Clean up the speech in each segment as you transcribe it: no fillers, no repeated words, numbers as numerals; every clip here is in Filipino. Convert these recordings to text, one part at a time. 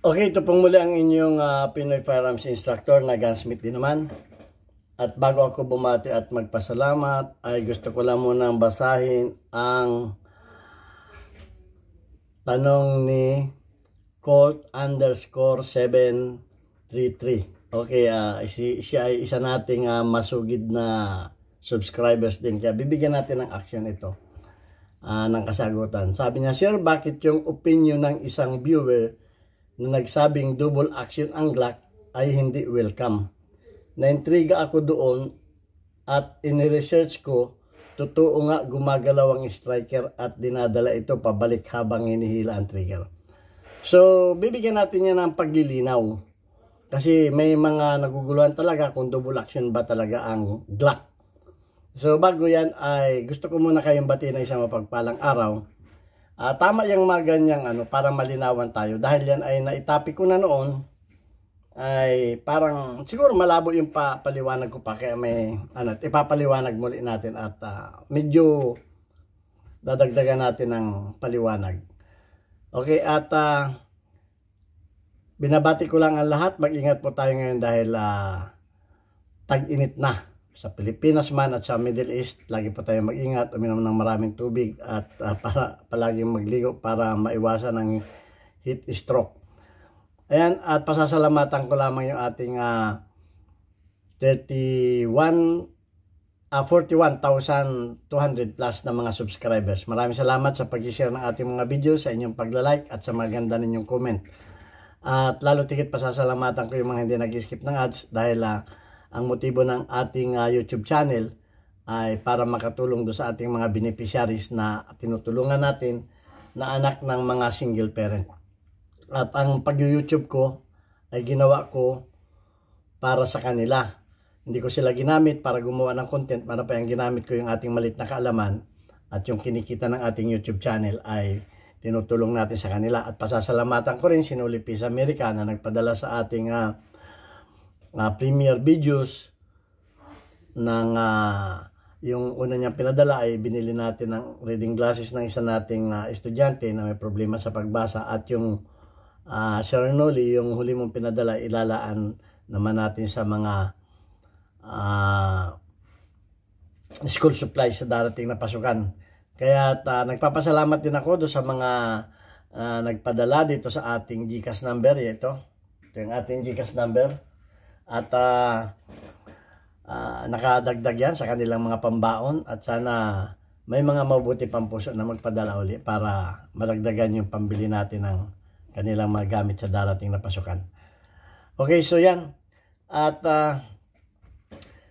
Okay, ito pong muli ang inyong Pinoy Firearms Instructor na gunsmith din naman. At bago ako bumati at magpasalamat, ay gusto ko lang munang basahin ang tanong ni Colt_733. Okay, siya ay isa nating masugid na subscribers din. Kaya bibigyan natin ng action ito, ng kasagutan. Sabi niya, Sir, bakit yung opinion ng isang viewer na nagsabing double action ang Glock ay hindi welcome? Naintriga ako doon at in-research ko, totoo nga gumagalaw ang striker at dinadala ito pabalik habang hinihila ang trigger. So, bibigyan natin yan ng paglilinaw. Kasi may mga naguguluhan talaga kung double action ba talaga ang Glock. So, bago yan ay gusto ko muna kayong batiin ng isang mapagpalang araw. Tama yung mga ganyang para malinawan tayo. Dahil yan ay naitapik ko na noon, ay parang siguro malabo yung paliwanag ko pa. Kaya may ipapaliwanag muli natin at medyo dadagdagan natin ng paliwanag. Okay, at binabati ko lang ang lahat. Mag-ingat po tayo ngayon dahil tag-init na. Sa Pilipinas man at sa Middle East, lagi po tayo mag-ingat, uminom ng maraming tubig at para palaging magligo para maiwasan ang heat stroke. Ayan, at pasasalamatan ko lamang yung ating 41,200 plus na mga subscribers. Maraming salamat sa pag-share ng ating mga video, sa inyong pagla-like at sa maganda ninyong comment. At lalo tigit pasasalamatan ko yung mga hindi nag-skip ng ads dahil ang motibo ng ating YouTube channel ay para makatulong do sa ating mga beneficiaries na tinutulungan natin na anak ng mga single parent. At ang pag-YouTube ko ay ginawa ko para sa kanila. Hindi ko sila ginamit para gumawa ng content, para pa yung ginamit ko yung ating malit na kaalaman at yung kinikita ng ating YouTube channel ay tinutulong natin sa kanila. At pasasalamatan ko rin si Noli Peace America na nagpadala sa ating premiere videos ng yung una niyang pinadala ay binili natin ng reading glasses ng isa nating estudyante na may problema sa pagbasa, at yung Sir Noli, yung huli mong pinadala, ilalaan naman natin sa mga school supplies sa darating na pasukan. Kaya nagpapasalamat din ako do sa mga nagpadala dito sa ating GCash number. Ito yung ating GCash number. At nakadagdag yan sa kanilang mga pambaon, at sana may mga mabuti pang puso na magpadala uli para madagdagan yung pambili natin ng kanilang mga gamit sa darating na pasukan. Okay, so yan. At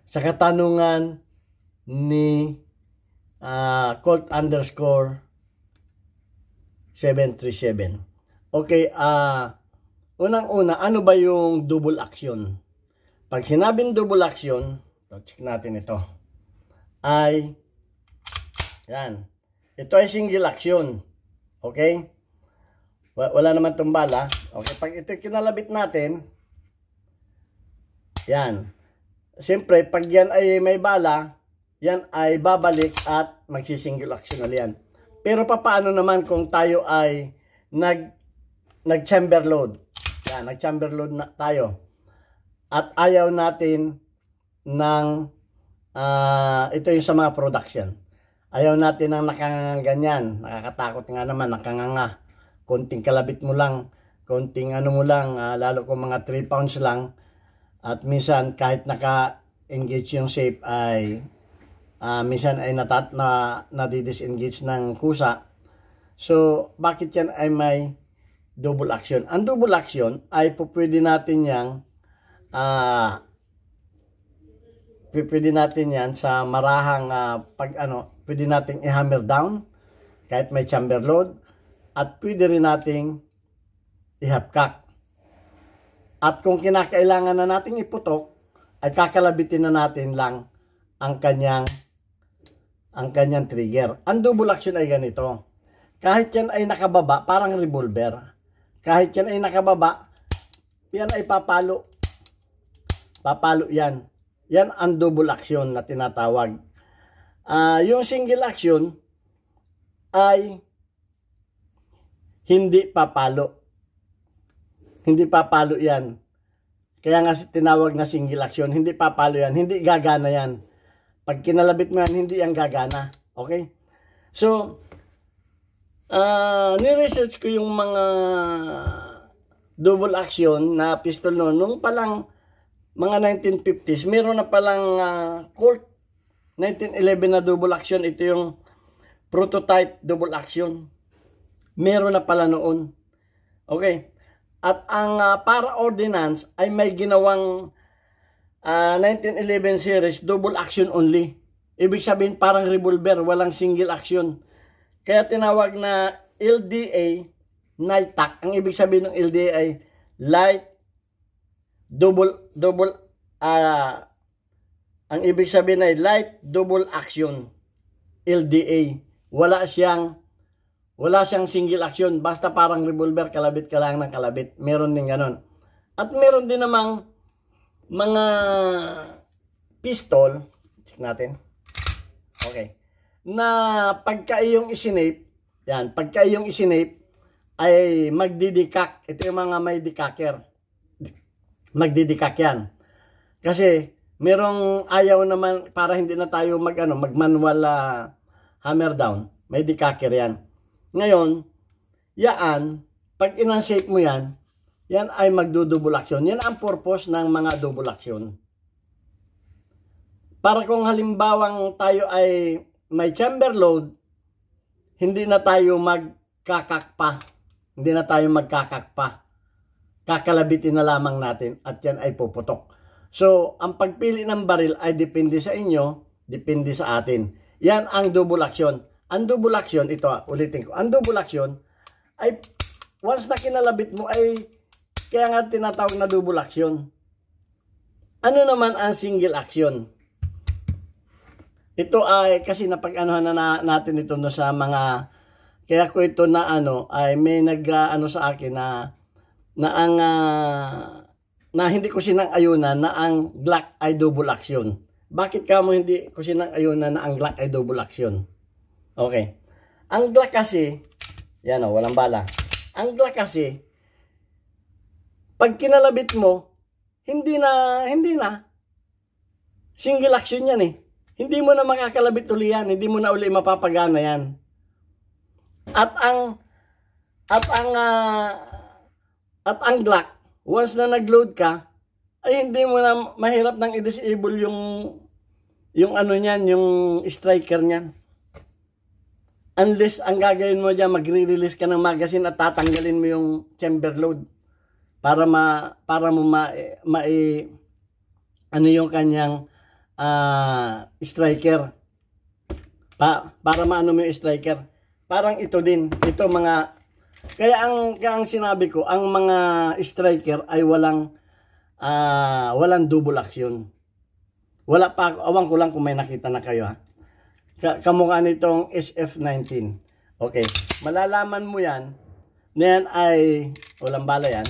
sa katanungan ni Colt_737. Okay, unang-una, ano ba yung double action? Pag sinabing double action, check natin ito, ay, yan, ito ay single action. Okay? Wala naman itong bala. Okay, pag ito kinalabit natin, yan, siyempre, pag yan ay may bala, yan ay babalik at magsisingle action na yan. Pero paano naman kung tayo ay nag-chamber load? Yan, nag-chamber load na tayo. At ayaw natin ng, ito yung sa mga production. Ayaw natin ng nakangangang ganyan. Nakakatakot nga naman, nakanganga. Konting kalabit mo lang, konting mo lang, lalo kung mga 3 pounds lang. At minsan kahit naka-engage yung shape ay, minsan ay nadi-disengage ng kusa. So, bakit yan ay may double action? Ang double action ay pwede natin yang pwede natin yan sa marahang pwede nating i-hammer down kahit may chamber load, at pwede rin nating i-half-cock. At kung kinakailangan na nating iputok, ay kakalabitin na natin lang ang kanyang trigger. Ang double action ay ganito. Kahit yan ay nakababa, parang revolver. Kahit yan ay nakababa, yan ay papalo yan. Yan ang double action na tinatawag. Yung single action ay hindi papalo. Hindi papalo yan. Kaya nga tinawag na single action. Hindi papalo yan. Hindi gagana yan. Pag kinalabit mo yan, hindi yan gagana. Okay? So, ni-research ko yung mga double action na pistol noon. Nung palang mga 1950s, meron na palang Colt 1911 na double action. Ito yung prototype double action. Meron na pala noon. Okay. At ang para ordinance ay may ginawang 1911 series double action only. Ibig sabihin parang revolver, walang single action. Kaya tinawag na LDA NITAC. Ang ibig sabihin ng LDA ay light ang ibig sabihin ay light double action. LDA. Wala siyang single action. Basta parang revolver, kalabit ka lang ng kalabit. Meron din ganon. At meron din namang mga pistol. Check natin. Okay. Na pagka iyong isinape, yan, pagka iyong isinape, ay magdidikak. Ito yung mga may dikaker. Magdidikak yan. Kasi, merong ayaw naman, para hindi na tayo mag-manual hammer down. May dikaker yan. Ngayon, yaan, pag in-unsafe mo yan, yan ay magdo-double action. Yan ang purpose ng mga double action. Para kung halimbawang tayo ay may chamber load, hindi na tayo magkakakpa. Hindi na tayo magkakakpa. Kakalabitin na lamang natin at yan ay puputok. So, ang pagpili ng baril ay depende sa inyo, depende sa atin. Yan ang double action. Ang double action, ito ulitin ko, ang double action ay once na kinalabit mo ay kaya nga tinatawag na double action. Ano naman ang single action? Ito ay kasi napag-anuhan na natin ito no sa mga, kaya ko ito na ay may sa akin na hindi ko sinang-ayunan na ang Glock ay double action. Bakit ka mo hindi ko sinang-ayunan na ang Glock ay double action? Okay. Ang Glock kasi, yan walang bala. Ang Glock kasi, pag kinalabit mo, hindi na. Single action yan eh. Hindi mo na makakalabit uli yan. Hindi mo na uli mapapagana yan. At ang Glock, once na nag-load ka, ay hindi mo na mahirap nang i-disable yung niyan, yung striker niyan. Unless ang gagawin mo dyan, magre-release ka ng magazine at tatanggalin mo yung chamber load para mo yung kanyang striker. Para maano mo yung striker. Parang ito din, ito mga kaya ang sinabi ko, ang mga striker ay walang double action. Wala pa, awan ko lang kung may nakita na kayo ha. Kamukha nitong SF-19. Okay. Malalaman mo yan. Na yan ay, walang bala yan.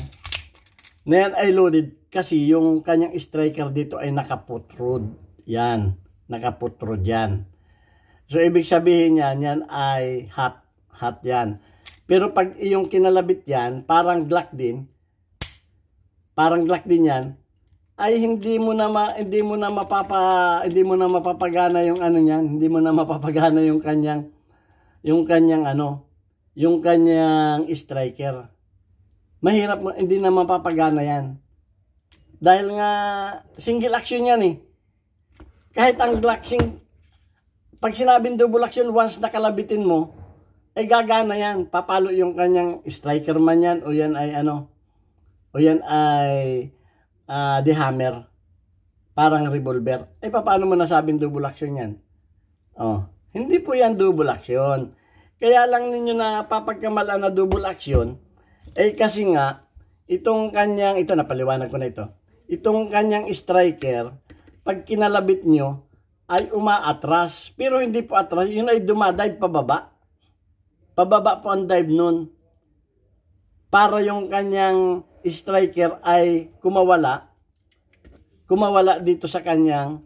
Na yan ay loaded kasi yung kanyang striker dito ay nakaputrod. Yan. Nakaputrod yan. So, ibig sabihin yan ay hot. Hot yan. Pero pag yung kinalabit yan, parang Glock din yan, ay hindi mo na mapapagana yung niyan, hindi mo na mapapagana yung kanyang striker. Mahirap mo, hindi na mapapagana yan. Dahil nga single action yan eh. Kahit ang Glock pag sinabing double action, once nakalabitin mo, ay gagana yan. Papalo yung kanyang striker man yan o yan ay the hammer. Parang revolver. Eh, paano mo nasabing double action yan? Oh, hindi po yan double action. Kaya lang ninyo na papagkamalaan na double action, eh kasi nga, itong kanyang, ito napaliwanag ko na ito, itong kanyang striker, pag kinalabit nyo, ay umaatras. Pero hindi po atras, yun ay dumadive pababa. Pababa po ang dive nun. Para yung kanyang striker ay kumawala dito sa kanyang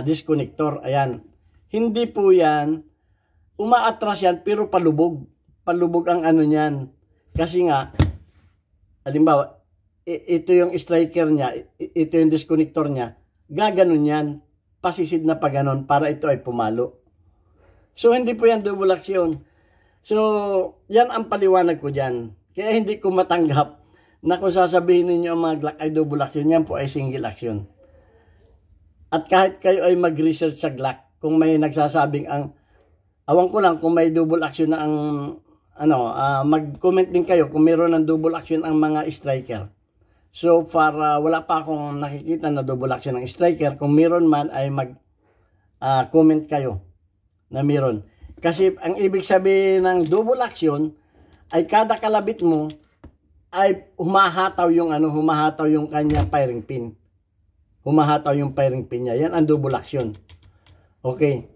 disconnector. Ayan. Hindi po yan, umaatras yan pero palubog. Palubog ang niyan. Kasi nga, halimbawa, ito yung striker niya, ito yung disconnector niya, gaganon yan, pasisid na pa ganon para ito ay pumalo. So, hindi po yan double action. So, yan ang paliwanag ko dyan. Kaya hindi ko matanggap na kung sasabihin ninyo ang mga Glock ay double action, yan po ay single action. At kahit kayo ay mag-research sa Glock, kung may nagsasabing awan ko lang kung may double action na ang, mag-comment din kayo kung mayroon ng double action ang mga striker. So far, wala pa akong nakikita na double action ng striker. Kung mayroon man ay mag-comment kayo na mayroon. Kasi ang ibig sabihin ng double action ay kada kalabit mo ay humahataw yung kanyang firing pin. Humahataw yung firing pin niya. Yan ang double action. Okay.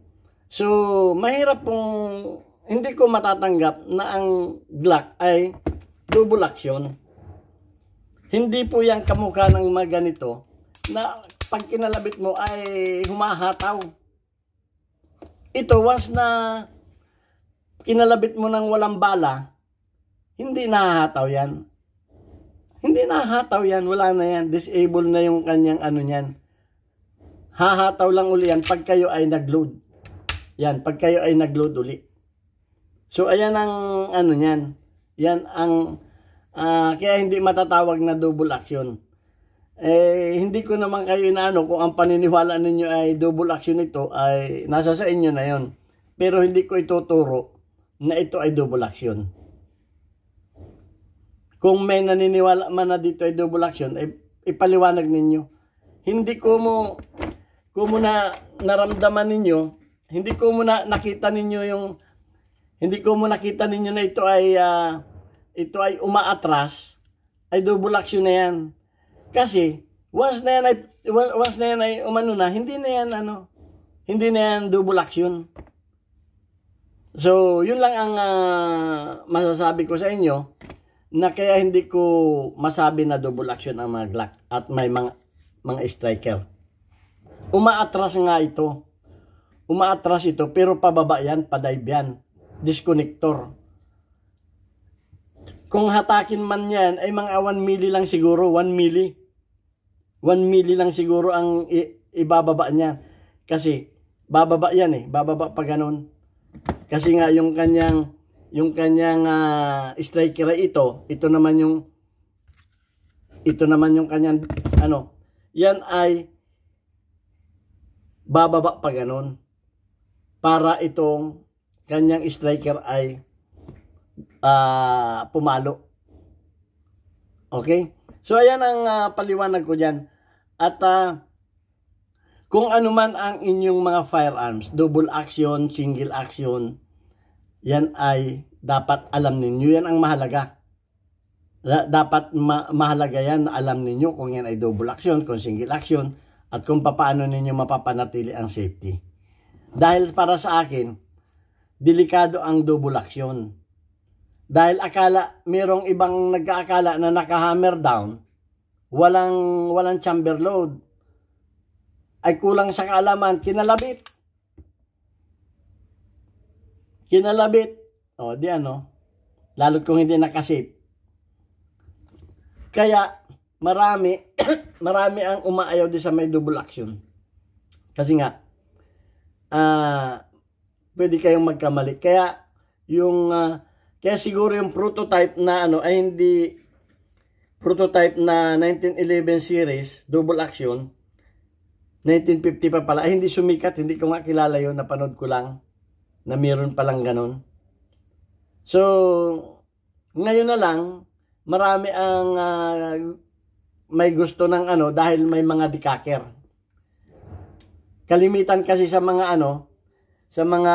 So, mahirap pong hindi ko matatanggap na ang Glock ay double action. Hindi po yan kamukha ng mga ganito na pag kinalabit mo ay humahataw. Ito, once na kinalabit mo ng walang bala, hindi nahahataw yan. Hindi nahahataw yan. Wala na yan. Disable na yung kanyang niyan. Hahataw lang uli yan pag kayo ay nag-load. Yan, pag kayo ay nag-load uli. So, ayan ang niyan. Yan ang kaya hindi matatawag na double action. Hindi ko naman kayo kung ang paniniwala ninyo ay double action ito ay nasa sa inyo na yon. Pero hindi ko ituturo na ito ay double action. Kung may naniniwala man na dito ay double action, ipaliwanag ninyo. Hindi ko mo na naramdaman ninyo, hindi ko mo na nakita ninyo na ito ay umaatras, ay double action na yan. Kasi, once na yan ay umano na, hindi na yan double action. So, yun lang ang masasabi ko sa inyo, na kaya hindi ko masabi na double action ang mga Glock at may mga striker. Umaatras nga ito. Umaatras ito, pero pababa yan, padive yan. Disconnector. Kung hatakin man yan, ay mga 1 milli lang siguro, 1 milli. 1 milli lang siguro ang ibababa niya. Kasi, bababa yan bababa pa ganun. Kasi nga, yung kanyang striker ay ito naman yung kanyang, yan ay bababa pa ganun. Para itong kanyang striker ay pumalo. Okay? So, ayan ang paliwanag ko dyan. At kung ano man ang inyong mga firearms, double action, single action, yan ay dapat alam ninyo. Yan ang mahalaga. Dapat mahalaga yan na alam ninyo kung yan ay double action, kung single action, at kung paano ninyo mapapanatili ang safety. Dahil para sa akin, delikado ang double action. Dahil merong ibang nag-aakala na naka-hammer down, walang chamber load, ay kulang sa kaalaman, kinalabit. O, lalo't kung hindi nakasave. Kaya, marami ang umaayaw din sa may double action. Kasi nga, pwede kayong magkamali. Kaya siguro yung prototype na ay hindi prototype na 1911 series, double action, 1950 pa pala, ay hindi sumikat, hindi ko nga kilala yun, napanood ko lang, na meron palang ganon. So, ngayon na lang, marami ang may gusto ng dahil may mga dikaker. Kalimitan kasi sa mga sa mga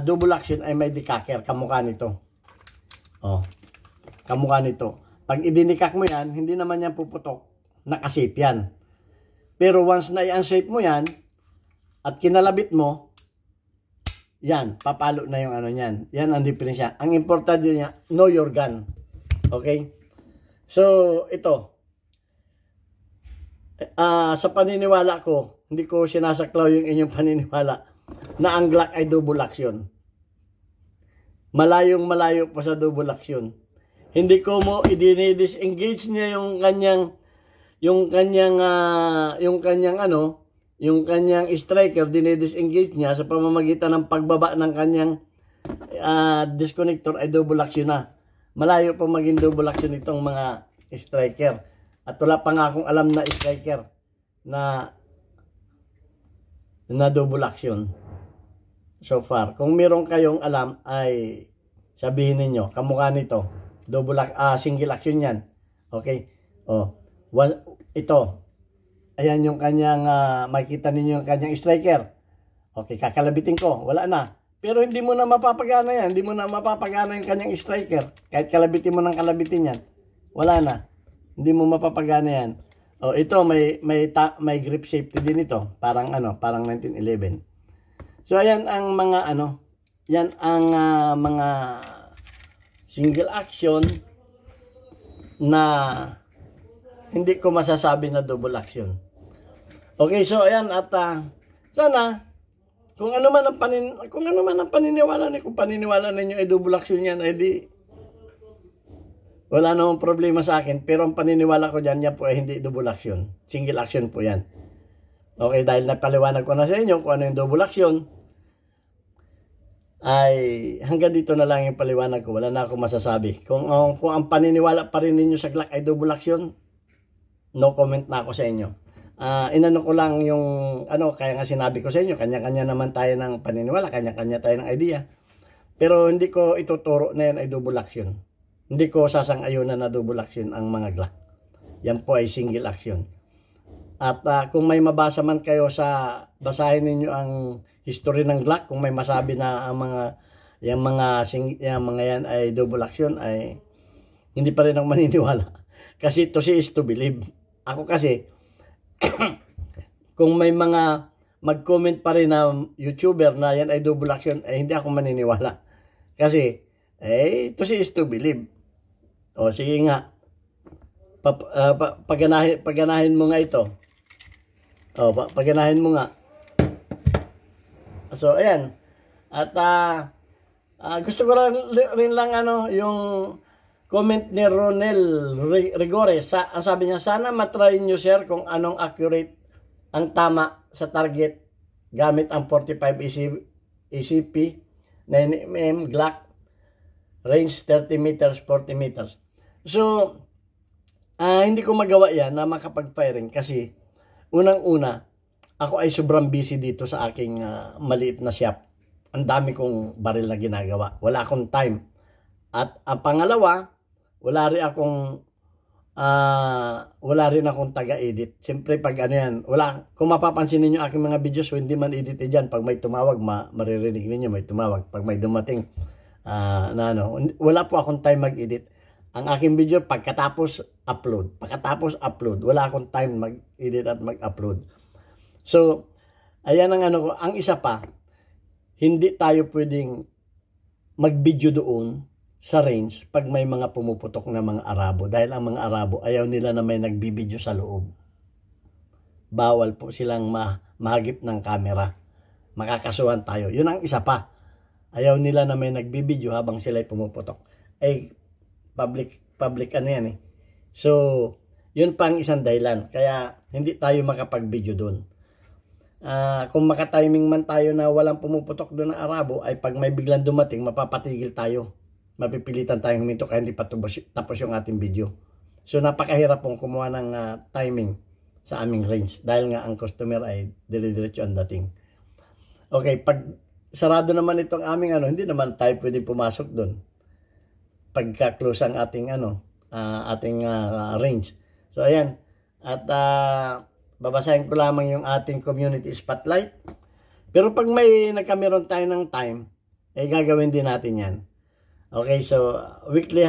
double action ay may dikaker, kamukha nito. Oh, kamukha nito. Pag idinikak mo yan, hindi naman yan puputok. Nakasave yan. Pero once na i-unshape mo yan, at kinalabit mo, yan, papalo na yung yan. Yan ang diferensya. Ang importante niya, know your gun. Okay? So, ito. Sa paniniwala ko, hindi ko sinasaklaw yung inyong paniniwala, na ang Glock ay double action. Malayong malayo pa sa double action. hindi ko mo i-disengage niya yung kanyang striker, dinidisengage niya sa pamamagitan ng pagbaba ng kanyang disconnector ay double action na. Malayo pa maging double action itong mga striker. At wala pa nga akong alam na striker na double action so far. Kung meron kayong alam ay sabihin ninyo, kamukha nito, single action yan. Okay? Ito. Ayan yung kanyang, makikita ninyo yung kanyang striker. Okay, kakalabitin ko. Wala na. Pero hindi mo na mapapagana yan. Hindi mo na mapapagana yung kanyang striker. Kahit kalabitin mo ng kalabitin yan. Wala na. Hindi mo mapapagana yan. Ito may grip safety din ito. Parang 1911. So ayan ang mga yan ang mga single action na hindi ko masasabi na double action. Okay, so ayan at sana kung ano man ang paniniwala niyo, kung paniniwala ninyo ay double action yan, ay di wala namang problema sa akin. Pero ang paniniwala ko dyan, yan po ay hindi double action. Single action po yan. Okay, dahil napaliwanag ko na sa inyo kung ano yung double action, ay hanggang dito na lang yung paliwanag ko. Wala na akong masasabi. Kung ang paniniwala pa rin ninyo sa Glock ay double action, no comment na ako sa inyo. Inano ko lang yung kaya nga sinabi ko sa inyo, kanya-kanya naman tayo ng paniniwala, kanya-kanya tayo ng idea. Pero hindi ko ituturo na yan ay double action. Hindi ko sasang-ayunan na double action ang mga Glock. Yan po ay single action. At kung may mabasa man kayo basahin ninyo ang history ng Glock, kung may masabi na ang mga yan ay double action, ay hindi pa rin ako maniniwala. Kasi to see is to believe. Ako kasi, kung may mga mag-comment pa rin na YouTuber na yan ay double action, ay hindi ako maniniwala. Kasi, to see is to believe. Sige nga. Paganahin mo nga ito. Paganahin mo nga. So, ayan. At gusto ko rin lang yung comment ni Ronel Rigores. Ang sabi niya, sana matry nyo sir kung anong accurate ang tama sa target gamit ang 45 ECP 9mm Glock range 30 meters, 40 meters. So, hindi ko magawa yan na makapag-firing kasi unang-una, ako ay sobrang busy dito sa aking maliit na shop. Ang dami kong baril na ginagawa. Wala akong time. At ang pangalawa, wala rin akong taga-edit. Siyempre pag kung mapapansin ninyo aking mga videos, hindi man edit dyan. Pag may tumawag, maririnig ninyo may tumawag. Pag may dumating, wala po akong time mag-edit. Ang aking video, pagkatapos upload. Wala akong time mag-edit at mag-upload. So, ayan ang ang isa pa, hindi tayo pwedeng mag-video doon sa range pag may mga pumuputok na mga Arabo. Dahil ang mga Arabo, ayaw nila na may nagbibideo sa loob. Bawal po silang mahagip ng camera. Makakasuhan tayo. Yun ang isa pa. Ayaw nila na may nagbibideo habang sila'y pumuputok. Public yan eh. So, yun pang isang dahilan. Kaya, hindi tayo makapag-video doon. Kung makatiming man tayo na walang pumuputok doon na Arabo, ay pag may biglang dumating, mapapatigil tayo. Mapipilitan tayong huminto kaya hindi pa tapos yung ating video. So, napakahirap pong kumuha ng timing sa aming range. Dahil nga ang customer ay dire-diretso ang dating. Okay, pag sarado naman itong aming hindi naman tayo pwedeng pumasok doon. Pagka-close ang ating range. So, ayan. At babasahin ko lamang yung ating community spotlight. Pero pag may nagkameron tayo ng time, gagawin din natin yan. Okay, so weekly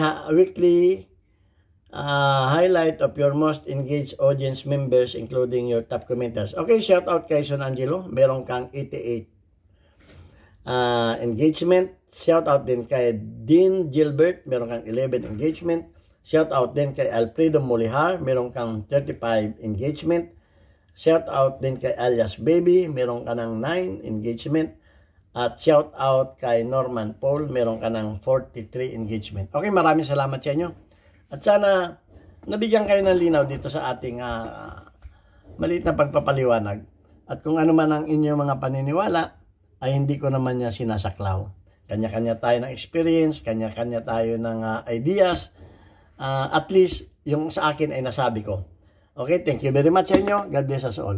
highlight of your most engaged audience members including your top commenters. Okay, shout out kay Son Angelo. Meron kang 88 engagement. Shout out din kay Dean Gilbert. Meron kang 11 engagement. Shout out din kay Alfredo Molihar. Meron kang 35 engagement. Shout out din kay Alias Baby, meron ka ng 9 engagement. At shout out kay Norman Paul, meron ka ng 43 engagement. Okay, maraming salamat sa inyo. At sana nabigyan kayo ng linaw dito sa ating maliit na pagpapaliwanag. At kung ano man ang inyong mga paniniwala, ay hindi ko naman niya sinasaklaw. Kanya-kanya tayo ng experience, kanya-kanya tayo ng ideas. At least, yung sa akin ay nasabi ko. Okay, thank you very much sa inyo. God bless us all.